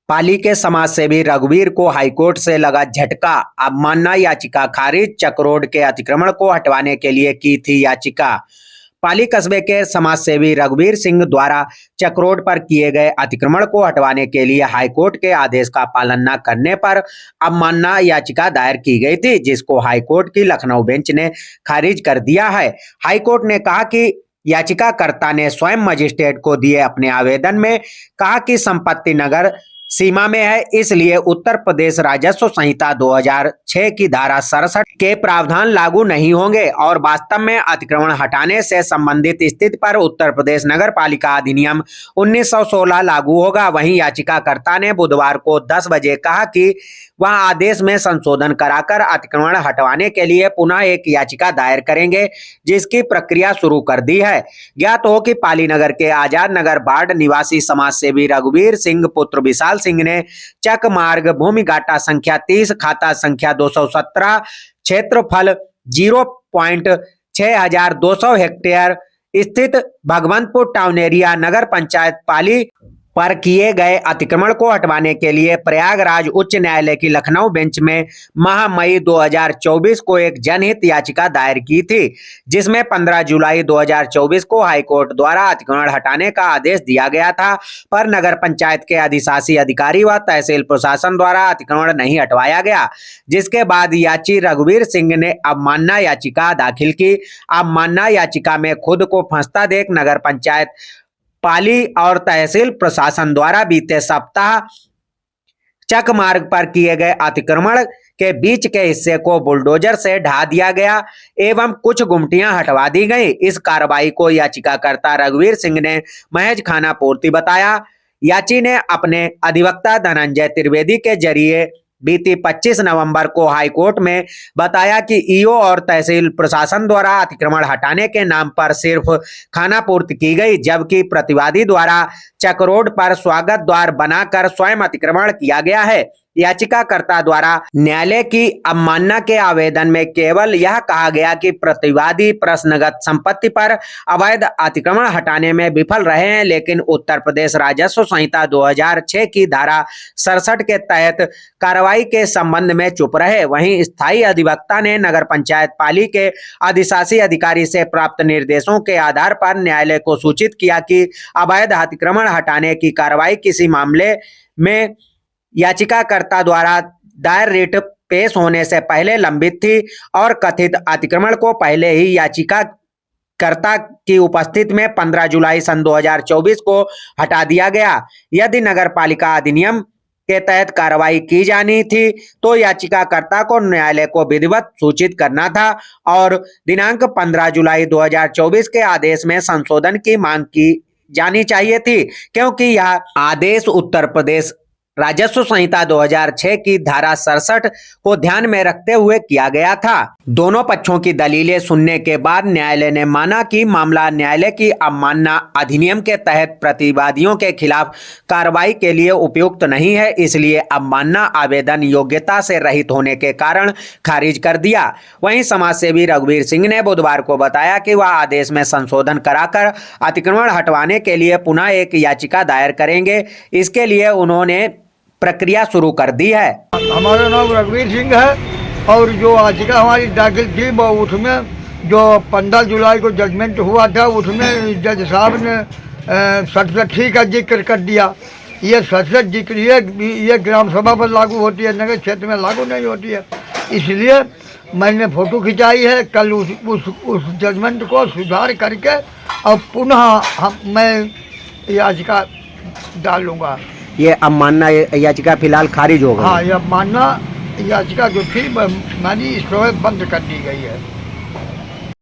पाली के समाज सेवी रघुवीर को हाईकोर्ट से लगा झटका। अवमानना याचिका खारिज। चक्रोड के अतिक्रमण को हटवाने के लिए की थी याचिका। पाली कस्बे के समाज सेवी रघुवीर सिंह द्वारा चक्रोड पर किए गए अतिक्रमण को हटवाने के लिए हाईकोर्ट के आदेश का पालन न करने पर अवमानना याचिका दायर की गई थी, जिसको हाईकोर्ट की लखनऊ बेंच ने खारिज कर दिया है। हाईकोर्ट ने कहा कि याचिकाकर्ता ने स्वयं मजिस्ट्रेट को दिए अपने आवेदन में कहा कि संपत्ति नगर सीमा में है, इसलिए उत्तर प्रदेश राजस्व संहिता 2006 की धारा 67 के प्रावधान लागू नहीं होंगे और वास्तव में अतिक्रमण हटाने से संबंधित स्थिति पर उत्तर प्रदेश नगर पालिका अधिनियम 1916 लागू होगा। वहीं याचिकाकर्ता ने बुधवार को 10 बजे कहा कि वह आदेश में संशोधन कराकर अतिक्रमण हटवाने के लिए पुनः एक याचिका दायर करेंगे, जिसकी प्रक्रिया शुरू कर दी है। ज्ञात हो कि पाली नगर के आजाद नगर वार्ड निवासी समाज सेवी रघुवीर सिंह पुत्र विशाल सिंह ने चक मार्ग भूमि घाटा संख्या 30 खाता संख्या 217 क्षेत्रफल 0.6200 हेक्टेयर स्थित भगवंतपुर टाउन एरिया नगर पंचायत पाली पर किए गए अतिक्रमण को हटवाने के लिए प्रयागराज उच्च न्यायालय की लखनऊ बेंच में माह मई 2024 को एक जनहित याचिका दायर की थी, जिसमें 15 जुलाई 2024 को हाईकोर्ट द्वारा अतिक्रमण हटाने का आदेश दिया गया था, पर नगर पंचायत के अधिशासी अधिकारी व तहसील प्रशासन द्वारा अतिक्रमण नहीं हटवाया गया, जिसके बाद याची रघुवीर सिंह ने अवमानना याचिका दाखिल की। अवमानना याचिका में खुद को फंसता देख नगर पंचायत पाली और तहसील प्रशासन द्वारा बीते सप्ताह चक मार्ग पर किए गए अतिक्रमण के बीच के हिस्से को बुलडोजर से ढा दिया गया एवं कुछ गुमटियां हटवा दी गई। इस कार्रवाई को याचिकाकर्ता रघुवीर सिंह ने महज खानापूर्ति बताया। याची ने अपने अधिवक्ता धनंजय त्रिवेदी के जरिए बीती 25 नवंबर को हाईकोर्ट में बताया कि ईओ और तहसील प्रशासन द्वारा अतिक्रमण हटाने के नाम पर सिर्फ खानापूर्ति की गई, जबकि प्रतिवादी द्वारा चक्रोड पर स्वागत द्वार बनाकर स्वयं अतिक्रमण किया गया है। याचिकाकर्ता द्वारा न्यायालय की अवमानना के आवेदन में केवल यह कहा गया कि प्रतिवादी प्रश्नगत संपत्ति पर अवैध अतिक्रमण हटाने में विफल रहे हैं, लेकिन उत्तर प्रदेश राजस्व संहिता 2006 की धारा 67 के तहत कार्रवाई के संबंध में चुप रहे। वहीं स्थायी अधिवक्ता ने नगर पंचायत पाली के अधिशासी अधिकारी से प्राप्त निर्देशों के आधार पर न्यायालय को सूचित किया कि अवैध अतिक्रमण हटाने की कार्रवाई किसी मामले में याचिकाकर्ता द्वारा दायर रिट पेश होने से पहले लंबित थी और कथित अतिक्रमण को पहले ही याचिकाकर्ता की उपस्थिति में 15 जुलाई सन 2024 को हटा दिया गया। यदि नगर पालिका अधिनियम के तहत कार्रवाई की जानी थी तो याचिकाकर्ता को न्यायालय को विधिवत सूचित करना था और दिनांक 15 जुलाई 2024 के आदेश में संशोधन की मांग की जानी चाहिए थी, क्योंकि यह आदेश उत्तर प्रदेश राजस्व संहिता 2006 की धारा 67 को ध्यान में रखते हुए किया गया था। दोनों पक्षों की दलीलें सुनने के बाद न्यायालय ने माना कि मामला न्यायालय की अवमानना अधिनियम के तहत प्रतिवादियों के खिलाफ कार्रवाई के लिए उपयुक्त नहीं है, इसलिए अवमानना आवेदन योग्यता से रहित होने के कारण खारिज कर दिया। वहीं समाजसेवी रघुवीर सिंह ने बुधवार को बताया कि वह आदेश में संशोधन कराकर अतिक्रमण हटवाने के लिए पुनः एक याचिका दायर करेंगे। इसके लिए उन्होंने प्रक्रिया शुरू कर दी है। हमारा नाम रघुवीर सिंह है और जो याचिका हमारी दाखिल थी वो उसमें जो 15 जुलाई को जजमेंट हुआ था उसमें जज साहब ने 67 का जिक्र कर दिया। ये 67 जिक्र ये ग्राम सभा पर लागू होती है, नगर क्षेत्र में लागू नहीं होती है। इसलिए मैंने फ़ोटो खिंचाई है। कल उस जजमेंट को सुधार करके और पुनः मैं याचिका डालूँगा। ये अवमानना याचिका फिलहाल खारिज होगा। हाँ, ये अवमानना याचिका जो थी मैंने इस समय बंद कर दी गई है।